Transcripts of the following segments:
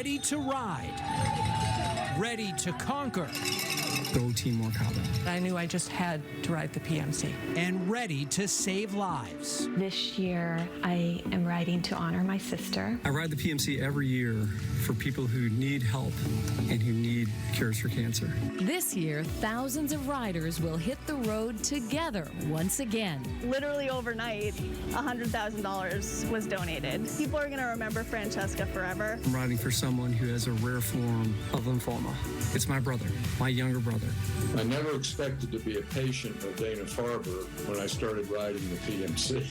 Ready to ride. Ready to conquer. Go Team More Cabo. I knew I just had to ride the PMC. And ready to save lives. This year, I am riding to honor my sister. I ride the PMC every year for people who need help and who need cures for cancer. This year, thousands of riders will hit the road together once again. Literally overnight, $100,000 was donated. People are going to remember Francesca forever. I'm riding for someone who has a rare form of lymphoma. It's my brother, my younger brother. I never expected to be a patient of Dana-Farber when I started riding the PMC.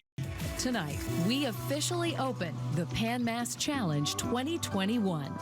Tonight, we officially open the Pan Mass Challenge 2021.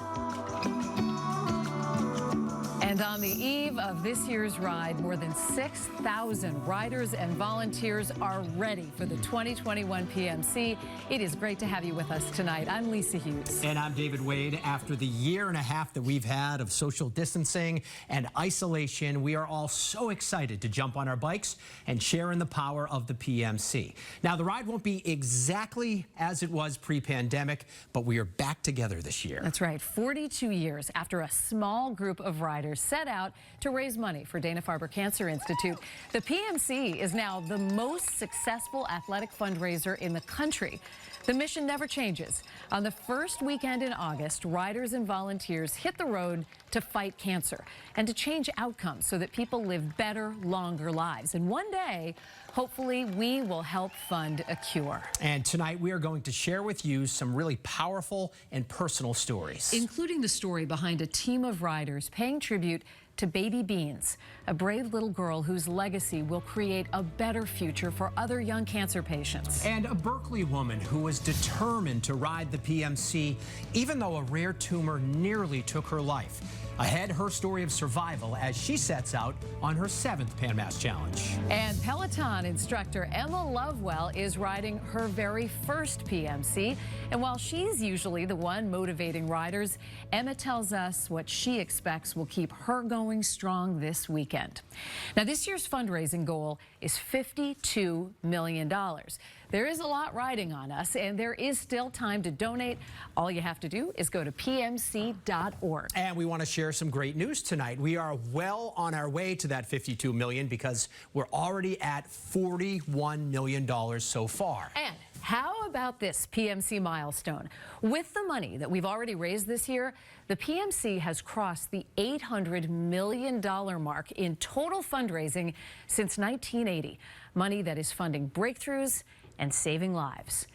And on the eve of this year's ride, more than 6,000 riders and volunteers are ready for the 2021 PMC. It is great to have you with us tonight. I'm Lisa Hughes. And I'm David Wade. After the year and a half that we've had of social distancing and isolation, we are all so excited to jump on our bikes and share in the power of the PMC. Now, the ride won't be exactly as it was pre-pandemic, but we are back together this year. That's right. 42 years after a small group of riders set out to raise money for Dana-Farber Cancer Institute, the PMC is now the most successful athletic fundraiser in the country. The mission never changes. On the first weekend in August, riders and volunteers hit the road to fight cancer and to change outcomes so that people live better, longer lives. And one day, hopefully, we will help fund a cure. And tonight, we are going to share with you some really powerful and personal stories, including the story behind a team of riders paying tribute to Baby Beans, a brave little girl whose legacy will create a better future for other young cancer patients. And a Berkeley woman who was determined to ride the PMC, even though a rare tumor nearly took her life. Ahead, her story of survival as she sets out on her 7th Pan Mass Challenge. And Peloton instructor Emma Lovewell is riding her very first PMC. And while she's usually the one motivating riders, Emma tells us what she expects will keep her going strong this weekend. Now, this year's fundraising goal is $52 million. There is a lot riding on us, and there is still time to donate. All you have to do is go to pmc.org. And we want to share some great news tonight. We are well on our way to that $52 million because we're already at $41 million so far. And how about this PMC milestone? With the money that we've already raised this year, the PMC has crossed the $800 million mark in total fundraising since 1980. Money that is funding breakthroughs and saving lives.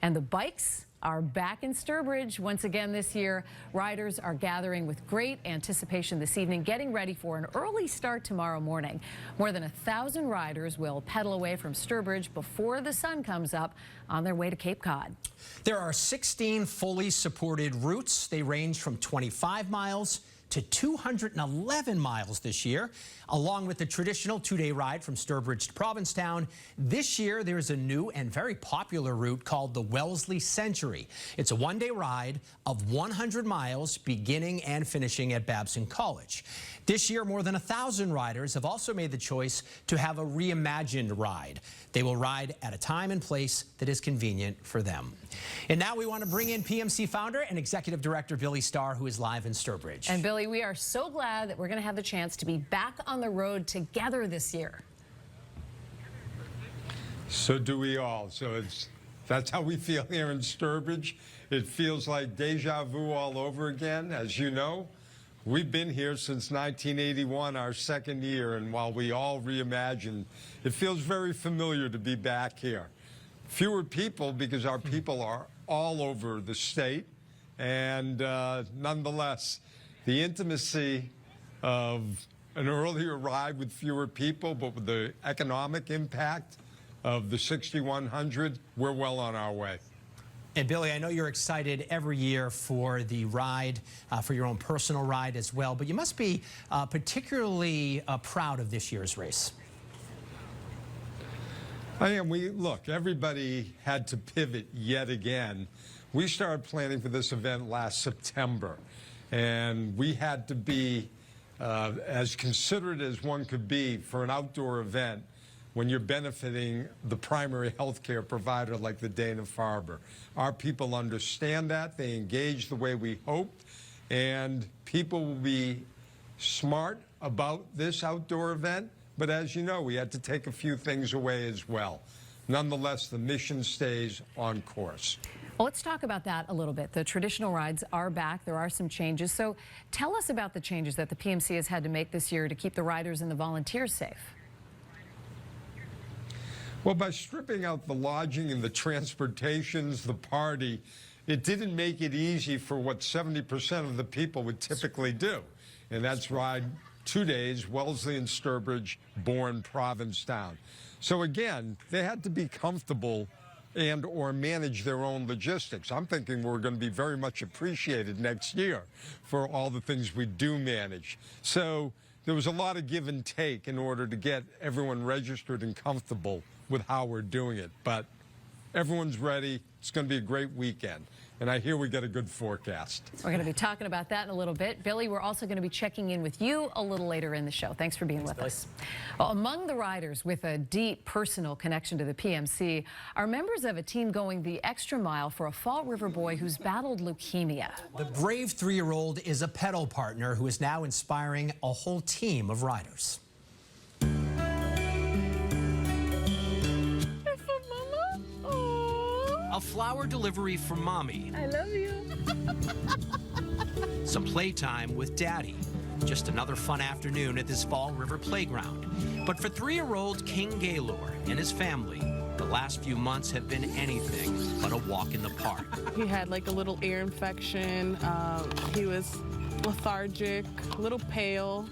And the bikes are back in Sturbridge once again this year. Riders are gathering with great anticipation this evening, getting ready for an early start tomorrow morning. More than 1,000 riders will pedal away from Sturbridge before the sun comes up on their way to Cape Cod. There are 16 fully supported routes. They range from 25 miles to 211 miles this year, along with the traditional two-day ride from Sturbridge to Provincetown. This year, there's a new and very popular route called the Wellesley Century. It's a one-day ride of 100 miles, beginning and finishing at Babson College. This year, more than 1,000 riders have also made the choice to have a reimagined ride. They will ride at a time and place that is convenient for them. And now we want to bring in PMC founder and executive director Billy Starr, who is live in Sturbridge. And Billy, we are so glad that we're going to have the chance to be back on the road together this year. So do we all. So that's how we feel here in Sturbridge. It feels like deja vu all over again. As you know, we've been here since 1981, our second year, and while we all reimagined, it feels very familiar to be back here. Fewer people because our people are all over the state, and nonetheless, the intimacy of an earlier ride with fewer people, but with the economic impact of the 6,100, we're well on our way. And Billy, I know you're excited every year for the ride, for your own personal ride as well, but you must be particularly proud of this year's race. I am. Look, everybody had to pivot yet again. We started planning for this event last September, and we had to be as considerate as one could be for an outdoor event when you're benefiting the primary health care provider like the Dana-Farber. Our people understand that. They engage the way we hoped, and people will be smart about this outdoor event. But as you know, we had to take a few things away as well. Nonetheless, the mission stays on course. Well, let's talk about that a little bit. The traditional rides are back. There are some changes. So tell us about the changes that the PMC has had to make this year to keep the riders and the volunteers safe. Well, by stripping out the lodging and the transportations, the party, it didn't make it easy for what 70% of the people would typically do. And that's ride 2 days, Wellesley and Sturbridge, Bourne, Provincetown. So again, they had to be comfortable and or manage their own logistics. I'm thinking we're going to be very much appreciated next year for all the things we do manage. So there was a lot of give and take in order to get everyone registered and comfortable with how we're doing it. But everyone's ready. It's going to be a great weekend. And I hear we get a good forecast. We're going to be talking about that in a little bit. Billy, we're also going to be checking in with you a little later in the show. Thanks for being with us. Well, among the riders with a deep personal connection to the PMC are members of a team going the extra mile for a Fall River boy who's battled leukemia. The brave 3-year-old is a pedal partner who is now inspiring a whole team of riders. A flower delivery from Mommy. I love you. Some playtime with Daddy. Just another fun afternoon at this Fall River playground. But for 3-year-old King Gaylord and his family, the last few months have been anything but a walk in the park. He had like a little ear infection. He was lethargic, a little pale.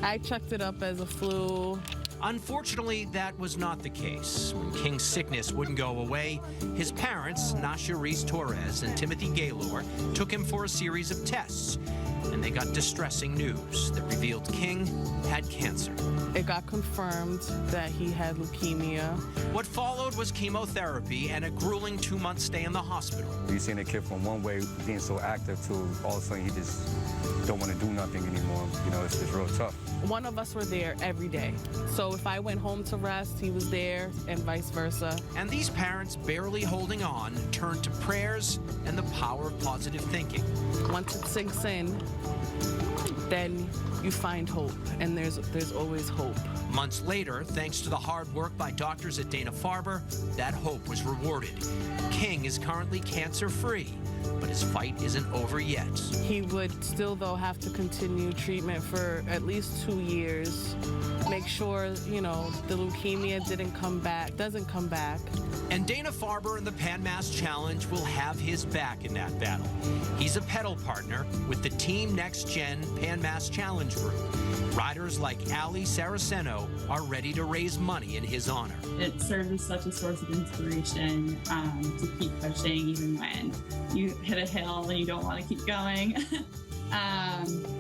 I checked it up as a flu. Unfortunately, that was not the case. When King's sickness wouldn't go away, his parents, Nasha Reese Torres and Timothy Gaylord, took him for a series of tests. And they got distressing news that revealed King had cancer. It got confirmed that he had leukemia. What followed was chemotherapy and a grueling 2-month stay in the hospital. You've seen a kid from one way being so active to all of a sudden he just don't want to do nothing anymore. You know, it's real tough. One of us were there every day. So if I went home to rest, he was there and vice versa. And these parents, barely holding on, turned to prayers and the power of positive thinking. Once it sinks in, then you find hope, and there's always hope. Months later, thanks to the hard work by doctors at Dana-Farber, that hope was rewarded. King is currently cancer-free, but his fight isn't over yet. He would still, though, have to continue treatment for at least 2 years. Make sure, you know, the leukemia doesn't come back. And Dana-Farber and the Pan Mass Challenge will have his back in that battle. He's a pedal partner with the Team Next Gen Pan Mass Challenge group. Riders like Ali Saraceno are ready to raise money in his honor. It serves as such a source of inspiration to keep pushing even when you hit a hill and you don't want to keep going.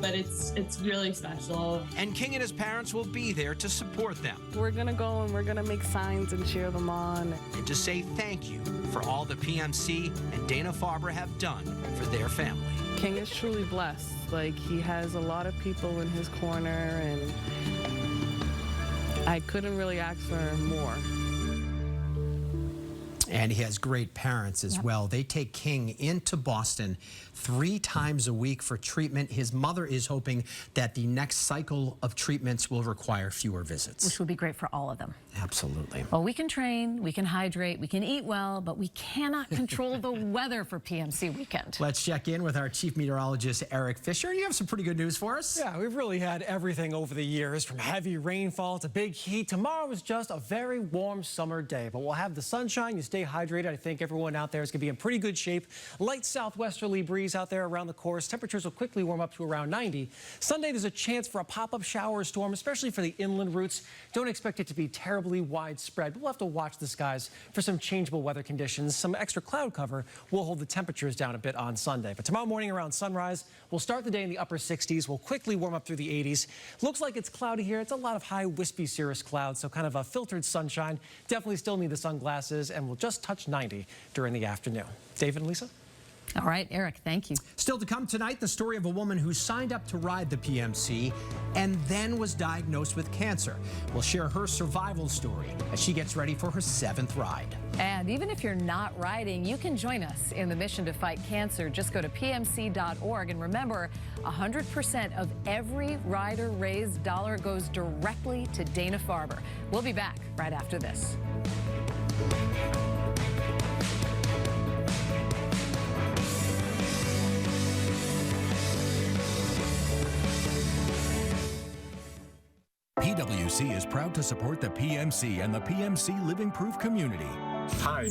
But it's really special. And King and his parents will be there to support them. We're gonna go and we're gonna make signs and cheer them on. And to say thank you for all the PMC and Dana-Farber have done for their family. King is truly blessed. Like, he has a lot of people in his corner, and I couldn't really ask for more. And he has great parents as well. They take King into Boston 3 times a week for treatment. His mother is hoping that the next cycle of treatments will require fewer visits. Which would be great for all of them. Absolutely. Well, we can train, we can hydrate, we can eat well, but we cannot control the weather for PMC weekend. Let's check in with our chief meteorologist, Eric Fisher. You have some pretty good news for us. Yeah, we've really had everything over the years, from heavy rainfall to big heat. Tomorrow is just a very warm summer day, but we'll have the sunshine. You stay hydrated. I think everyone out there is going to be in pretty good shape. Light southwesterly breeze out there around the course. Temperatures will quickly warm up to around 90. Sunday, there's a chance for a pop-up shower or storm, especially for the inland routes. Don't expect it to be terribly widespread, but we'll have to watch the skies for some changeable weather conditions. Some extra cloud cover will hold the temperatures down a bit on Sunday. But tomorrow morning around sunrise, we'll start the day in the upper 60s. We'll quickly warm up through the 80s. Looks like it's cloudy here. It's a lot of high, wispy cirrus clouds, so kind of a filtered sunshine. Definitely still need the sunglasses, and we'll just touch 90 during the afternoon. David and Lisa? All right, Eric, thank you. Still to come tonight, the story of a woman who signed up to ride the PMC and then was diagnosed with cancer. We'll share her survival story as she gets ready for her 7th ride. And even if you're not riding, you can join us in the mission to fight cancer. Just go to PMC.org. And remember, 100% of every rider-raised dollar goes directly to Dana-Farber. We'll be back right after this. PWC is proud to support the PMC and the PMC Living Proof community. Hi,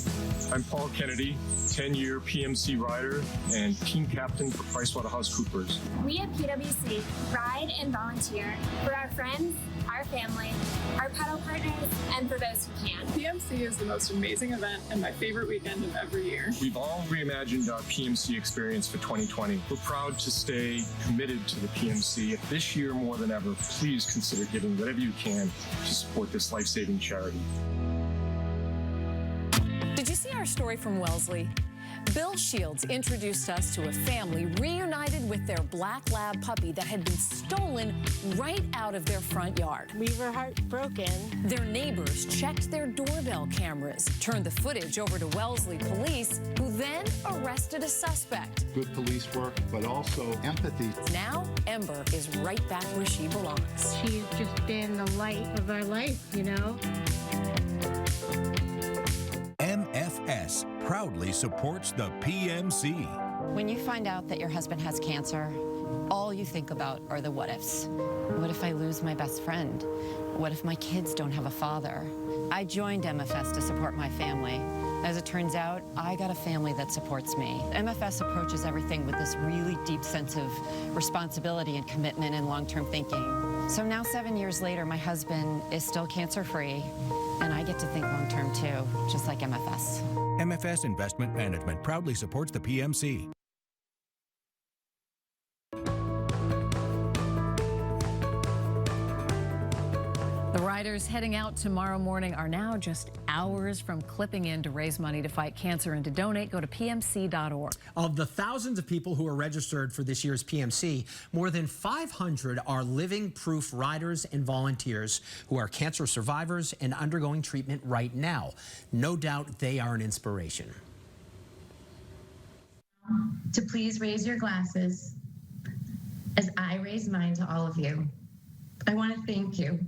I'm Paul Kennedy, 10-year PMC rider and team captain for PricewaterhouseCoopers. We at PWC ride and volunteer for our friends, our family, our pedal partners, and for those who can. PMC is the most amazing event and my favorite weekend of every year. We've all reimagined our PMC experience for 2020. We're proud to stay committed to the PMC. This year more than ever, please consider giving whatever you can to support this life-saving charity. Did you see our story from Wellesley? Bill Shields introduced us to a family reunited with their black lab puppy that had been stolen right out of their front yard. We were heartbroken. Their neighbors checked their doorbell cameras, turned the footage over to Wellesley police, who then arrested a suspect. Good police work, but also empathy. Now, Ember is right back where she belongs. She's just been the light of our life, you know? MFS proudly supports the PMC. When you find out that your husband has cancer, all you think about are the what ifs. What if I lose my best friend? What if my kids don't have a father? I joined MFS to support my family. As it turns out, I got a family that supports me. MFS approaches everything with this really deep sense of responsibility and commitment and long-term thinking. So now 7 years later, my husband is still cancer-free, and I get to think long-term too, just like MFS. MFS Investment Management proudly supports the PMC. The riders heading out tomorrow morning are now just hours from clipping in to raise money to fight cancer and to donate. Go to PMC.org. Of the thousands of people who are registered for this year's PMC, more than 500 are living proof riders and volunteers who are cancer survivors and undergoing treatment right now. No doubt they are an inspiration. To please raise your glasses as I raise mine to all of you. I want to thank you.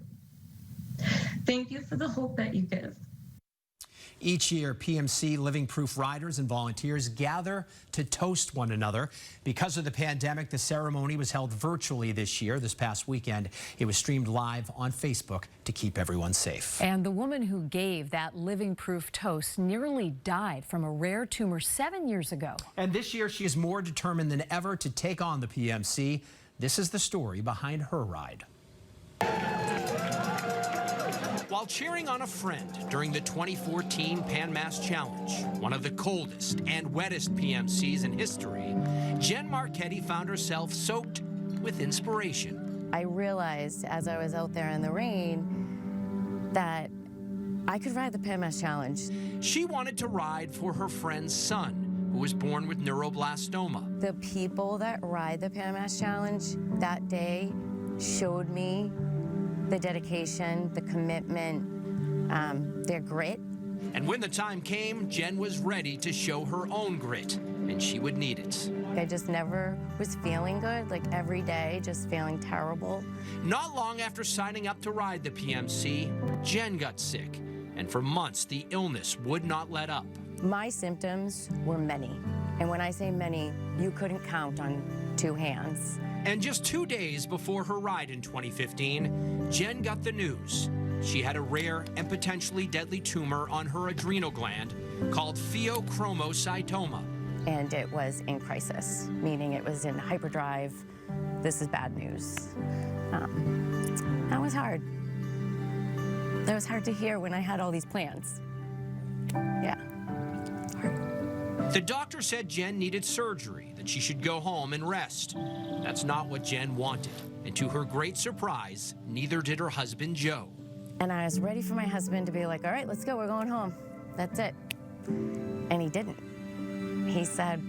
Thank you for the hope that you give. Each year, PMC Living Proof riders and volunteers gather to toast one another. Because of the pandemic, the ceremony was held virtually this year. This past weekend, it was streamed live on Facebook to keep everyone safe. And the woman who gave that Living Proof toast nearly died from a rare tumor 7 years ago. And this year, she is more determined than ever to take on the PMC. This is the story behind her ride. While cheering on a friend during the 2014 Pan Mass Challenge, one of the coldest and wettest PMCs in history, Jen Marchetti found herself soaked with inspiration. I realized as I was out there in the rain that I could ride the Pan Mass Challenge. She wanted to ride for her friend's son, who was born with neuroblastoma. The people that ride the Pan Mass Challenge that day showed me the dedication, the commitment, their grit. And when the time came, Jen was ready to show her own grit, and she would need it. I just never was feeling good, like every day, just feeling terrible. Not long after signing up to ride the PMC, Jen got sick, and for months the illness would not let up. My symptoms were many, and when I say many, you couldn't count on 2 hands. And just 2 days before her ride in 2015, Jen got the news. She had a rare and potentially deadly tumor on her adrenal gland called pheochromocytoma. And it was in crisis, meaning it was in hyperdrive. This is bad news. That was hard. That was hard to hear when I had all these plans. Yeah. The doctor said Jen needed surgery, that she should go home and rest. That's not what Jen wanted. And to her great surprise, neither did her husband, Joe. And I was ready for my husband to be like, all right, let's go, we're going home. That's it. And he didn't. He said,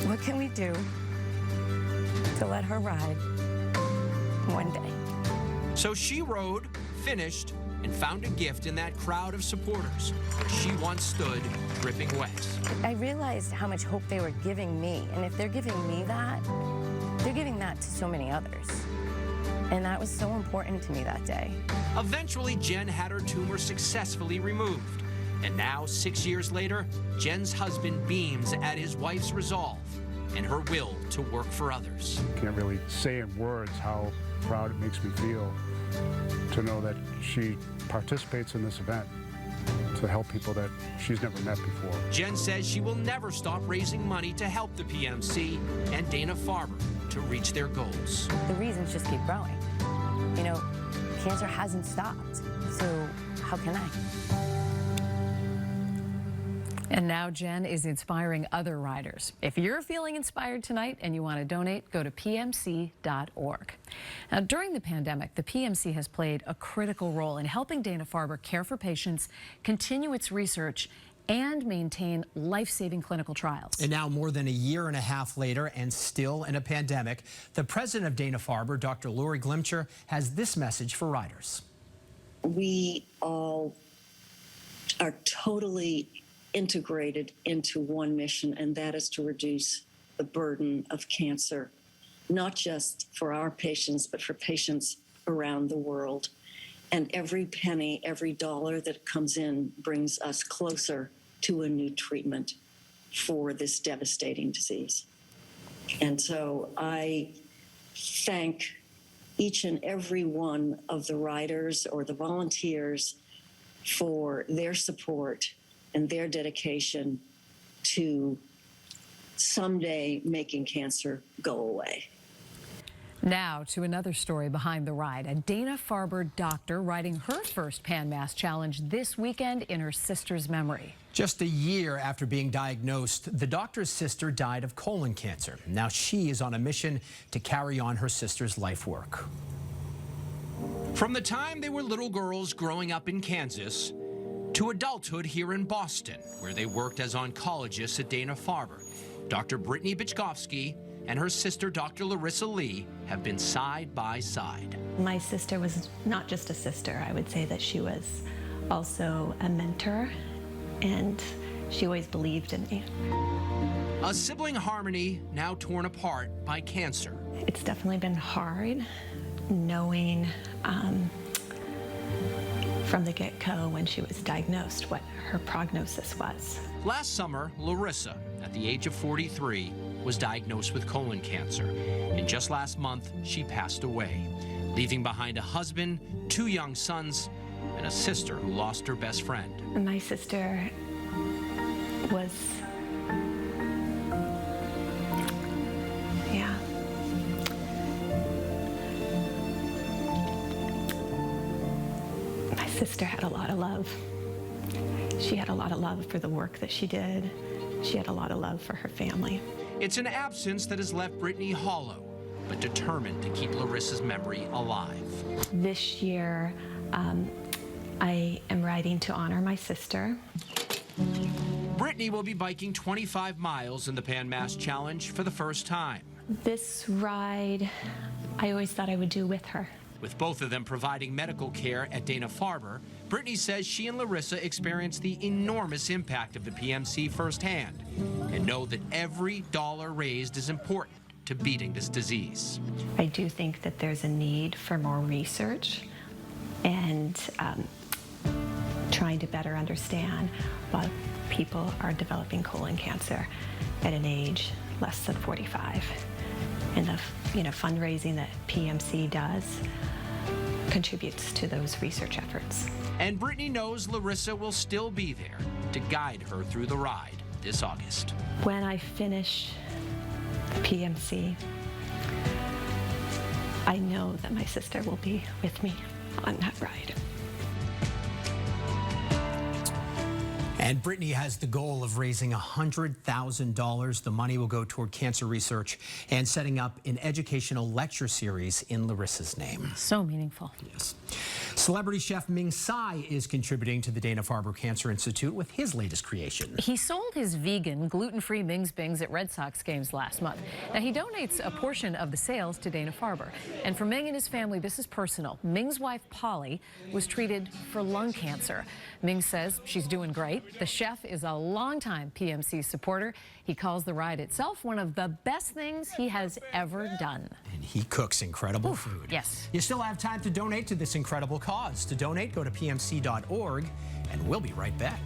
What can we do to let her ride one day? So she rode, finished, and found a gift in that crowd of supporters where she once stood dripping wet. I realized how much hope they were giving me, and if they're giving me that, they're giving that to so many others. And that was so important to me that day. Eventually, Jen had her tumor successfully removed. And now, 6 years later, Jen's husband beams at his wife's resolve and her will to work for others. Can't really say in words how proud it makes me feel to know that she participates in this event to help people that she's never met before. Jen says she will never stop raising money to help the PMC and Dana-Farber to reach their goals. The reasons just keep growing. You know, cancer hasn't stopped, so how can I? And now Jen is inspiring other riders. If you're feeling inspired tonight and you want to donate, go to PMC.org. Now, during the pandemic, the PMC has played a critical role in helping Dana-Farber care for patients, continue its research, and maintain life-saving clinical trials. And now, more than a year and a half later, and still in a pandemic, the president of Dana-Farber, Dr. Lori Glimcher, has this message for riders. We all are totally integrated into one mission, and that is to reduce the burden of cancer, not just for our patients, but for patients around the world. And every penny, every dollar that comes in brings us closer to a new treatment for this devastating disease. And so I thank each and every one of the riders or the volunteers for their support and their dedication to someday making cancer go away. Now to another story behind the ride. A Dana-Farber doctor riding her first Pan Mass Challenge this weekend in her sister's memory. Just a year after being diagnosed, the doctor's sister died of colon cancer. Now she is on a mission to carry on her sister's life work. From the time they were little girls growing up in Kansas to adulthood here in Boston, where they worked as oncologists at Dana-Farber, Dr. Brittany Bichkowski and her sister, Dr. Larissa Lee, have been side by side. My sister was not just a sister. I would say that she was also a mentor, and she always believed in me. A sibling harmony now torn apart by cancer. It's definitely been hard knowing from the get-go when she was diagnosed what her prognosis was. Last summer, Larissa, at the age of 43, was diagnosed with colon cancer. And just last month, she passed away, leaving behind a husband, 2 young sons, and a sister who lost her best friend. My sister was, my sister had a lot of love. She had a lot of love for the work that she did. She had a lot of love for her family. It's an absence that has left Brittany hollow, but determined to keep Larissa's memory alive. This year, I am riding to honor my sister. Brittany will be biking 25 miles in the Pan Mass Challenge for the first time. This ride, I always thought I would do with her. With both of them providing medical care at Dana-Farber, Brittany says she and Larissa experienced the enormous impact of the PMC firsthand and know that every dollar raised is important to beating this disease. I do think that there's a need for more research and trying to better understand why people are developing colon cancer at an age less than 45. And the fundraising that PMC does contributes to those research efforts. And Brittany knows Larissa will still be there to guide her through the ride this August. When I finish the PMC, I know that my sister will be with me on that ride. And Brittany has the goal of raising $100,000. The money will go toward cancer research and setting up an educational lecture series in Larissa's name. So meaningful. Yes. Celebrity chef Ming Tsai is contributing to the Dana-Farber Cancer Institute with his latest creation. He sold his vegan, gluten-free Ming's Bings at Red Sox games last month. Now, he donates a portion of the sales to Dana-Farber. And for Ming and his family, this is personal. Ming's wife, Polly, was treated for lung cancer. Ming says she's doing great. The chef is a longtime PMC supporter. He calls the ride itself one of the best things he has ever done. And he cooks incredible food. Yes. You still have time to donate to this incredible cause. To donate, go to pmc.org, and we'll be right back.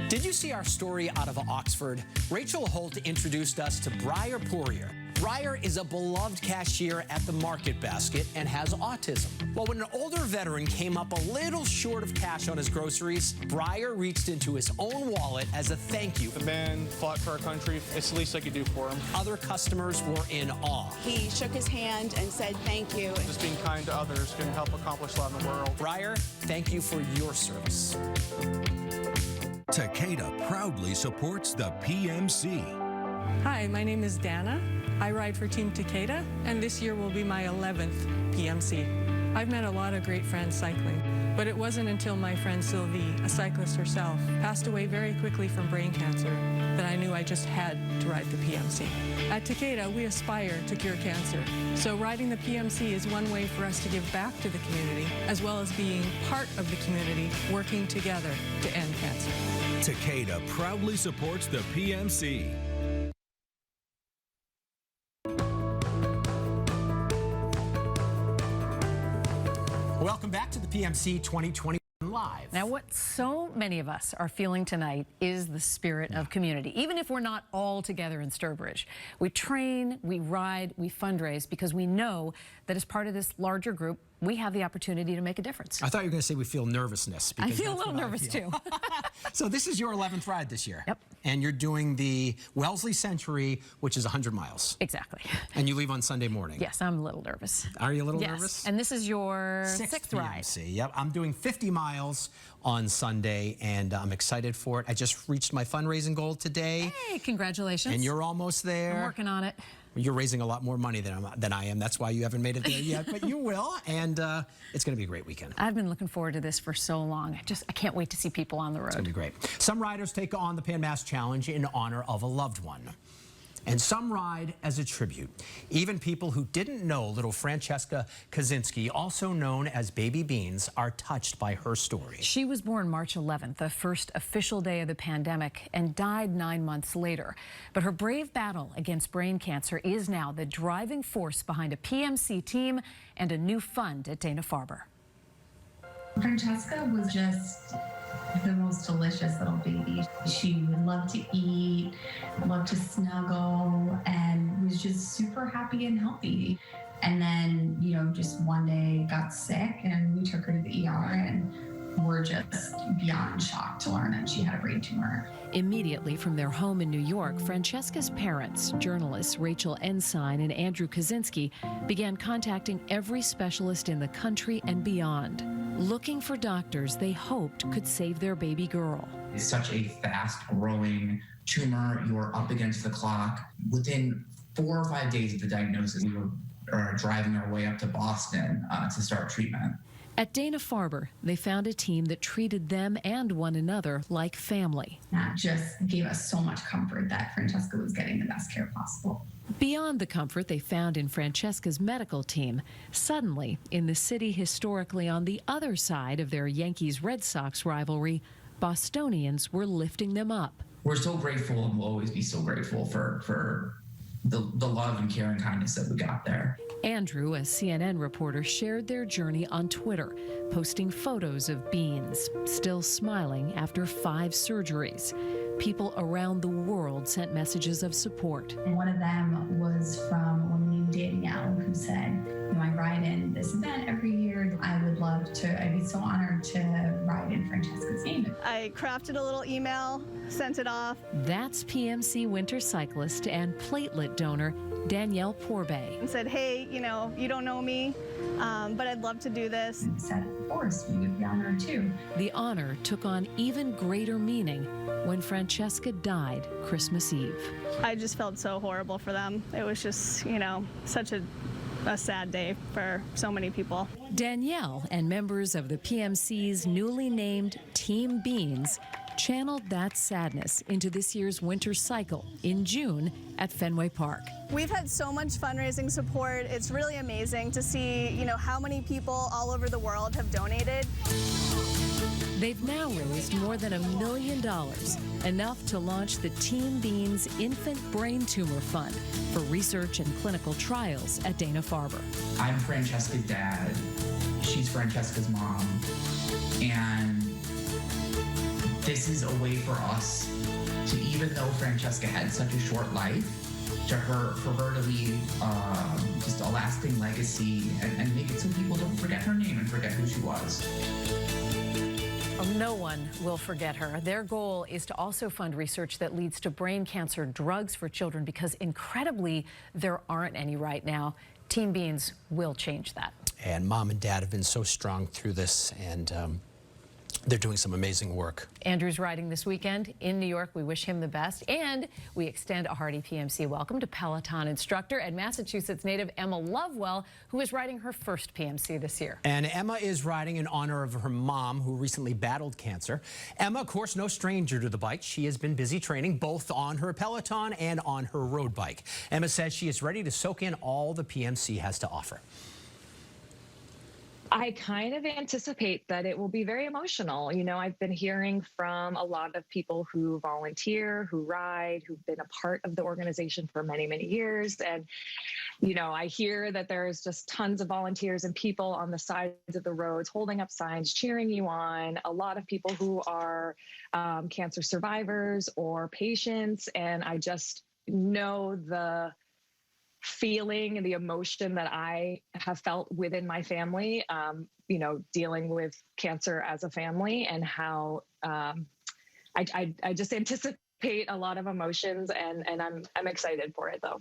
Did you see our story out of Oxford? Rachel Holt introduced us to Briar Poirier. Briar is a beloved cashier at the Market Basket and has autism. Well, when an older veteran came up a little short of cash on his groceries, Briar reached into his own wallet as a thank you. The man fought for our country. It's the least I could do for him. Other customers were in awe. He shook his hand and said thank you. Just being kind to others can help accomplish a lot in the world. Briar, thank you for your service. Takeda proudly supports the PMC. Hi, my name is Dana. I ride for Team Takeda, and this year will be my 11th PMC. I've met a lot of great friends cycling, but it wasn't until my friend Sylvie, a cyclist herself, passed away very quickly from brain cancer that I knew I just had to ride the PMC. At Takeda, we aspire to cure cancer, so riding the PMC is one way for us to give back to the community, as well as being part of the community, working together to end cancer. Takeda proudly supports the PMC. Welcome back to the PMC 2021 Live. Now, what so many of us are feeling tonight is the spirit of community. Even if we're not all together in Sturbridge, we train, we ride, we fundraise because we know that as part of this larger group, we have the opportunity to make a difference. I thought you were going to say we feel nervousness. I because feel a that's little what I nervous feel. too. So this is your 11th ride this year. Yep. And you're doing the Wellesley Century, which is 100 miles. Exactly. And you leave on Sunday morning. Yes, I'm a little nervous. Are you a little yes. nervous? And this is your sixth ride. PMC. Yep. I'm doing 50 miles on Sunday, and I'm excited for it. I just reached my fundraising goal today. Hey, congratulations. And you're almost there. I'm working on it. You're raising a lot more money than I am. That's why you haven't made it there yet, but you will, and it's going to be a great weekend. I've been looking forward to this for so long. I can't wait to see people on the road. It's going to be great. Some riders take on the Pan Mass Challenge in honor of a loved one. And some ride as a tribute. Even people who didn't know little Francesca Kaczynski, also known as Baby Beans, are touched by her story. She was born March 11th, the first official day of the pandemic, and died 9 months later. But her brave battle against brain cancer is now the driving force behind a PMC team and a new fund at Dana-Farber. Francesca was just the most delicious little baby. She would love to eat, love to snuggle, and was just super happy and healthy. And then, just one day got sick and we took her to the ER and we're just beyond shocked to learn that she had a brain tumor. Immediately from their home in New York, Francesca's parents, journalists Rachel Ensign and Andrew Kaczynski, began contacting every specialist in the country and beyond, looking for doctors they hoped could save their baby girl. It's such a fast-growing tumor. You're up against the clock. Within 4 or 5 days of the diagnosis, we were driving our way up to Boston to start treatment. At Dana-Farber, they found a team that treated them and one another like family. That just gave us so much comfort that Francesca was getting the best care possible. Beyond the comfort they found in Francesca's medical team, suddenly, in the city historically on the other side of their Yankees-Red Sox rivalry, Bostonians were lifting them up. We're so grateful and will always be so grateful for the love and care and kindness that we got there. Andrew, a CNN reporter, shared their journey on Twitter, posting photos of Beans, still smiling after 5 surgeries. People around the world sent messages of support. And one of them was from a woman named Danielle, who said, I ride in this event every year. I'd be so honored to ride in Francesca's name. I crafted a little email, sent it off. That's PMC winter cyclist and platelet donor Danielle Porbay. And said, hey, you know, you don't know me, but I'd love to do this. Said, of course, we would be honored too. The honor took on even greater meaning when Francesca died Christmas Eve. I just felt so horrible for them. It was just, you know, such a sad day for so many people. Danielle and members of the PMC's newly named Team Beans channeled that sadness into this year's winter cycle in June at Fenway Park. We've had so much fundraising support. It's really amazing to see, you know, how many people all over the world have donated. They've now raised more than $1 million, enough to launch the Team Beans Infant Brain Tumor Fund for research and clinical trials at Dana-Farber. I'm Francesca's dad. She's Francesca's mom. And this is a way for us to, even though Francesca had such a short life, for her to leave just a lasting legacy and make it so people don't forget her name and forget who she was. No one will forget her. Their goal is to also fund research that leads to brain cancer drugs for children, because incredibly, there aren't any right now. Team Beans will change that. And Mom and Dad have been so strong through this, and they're doing some amazing work. Andrew's riding this weekend in New York. We wish him the best, and we extend a hearty PMC welcome to Peloton instructor and Massachusetts native Emma Lovewell, who is riding her first PMC this year. And Emma is riding in honor of her mom, who recently battled cancer. Emma, of course, no stranger to the bike. She has been busy training both on her Peloton and on her road bike. Emma says she is ready to soak in all the PMC has to offer. I kind of anticipate that it will be very emotional. You know, I've been hearing from a lot of people who volunteer, who ride, who've been a part of the organization for many, many years. And, you know, I hear that there's just tons of volunteers and people on the sides of the roads holding up signs, cheering you on. A lot of people who are cancer survivors or patients. And I just know the feeling and the emotion that I have felt within my family, you know, dealing with cancer as a family, and how I just anticipate a lot of emotions, and I'm excited for it, though.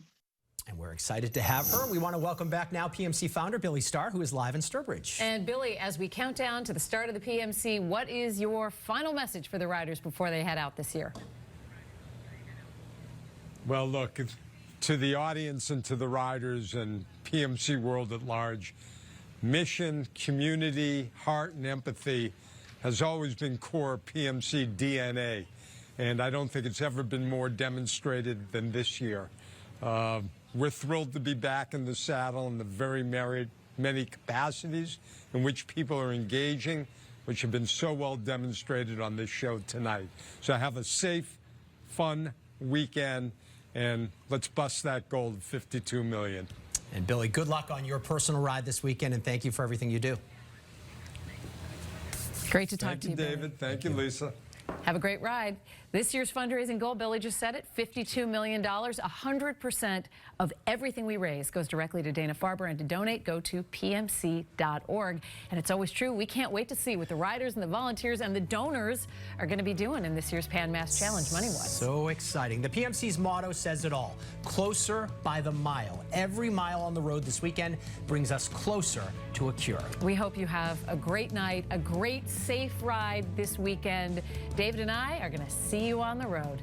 And we're excited to have her. We want to welcome back now PMC founder Billy Starr, who is live in Sturbridge. And Billy, as we count down to the start of the PMC, what is your final message for the riders before they head out this year? Well, look, to the audience and to the riders and PMC world at large, mission, community, heart, and empathy has always been core PMC DNA. And I don't think it's ever been more demonstrated than this year. We're thrilled to be back in the saddle in the very many capacities in which people are engaging, which have been so well demonstrated on this show tonight. So have a safe, fun weekend, and let's bust that goal of 52 million. And Billy, good luck on your personal ride this weekend, and thank you for everything you do. Great to talk to you, David. Billy. Thank you, Lisa. Have a great ride. This year's fundraising goal, Billy just said it, $52 million. 100% of everything we raise goes directly to Dana-Farber, and to donate, go to pmc.org. And it's always true, we can't wait to see what the riders and the volunteers and the donors are going to be doing in this year's Pan Mass Challenge money-wise. So exciting. The PMC's motto says it all: closer by the mile. Every mile on the road this weekend brings us closer to a cure. We hope you have a great night, a great, safe ride this weekend. David and I are going to see you on the road.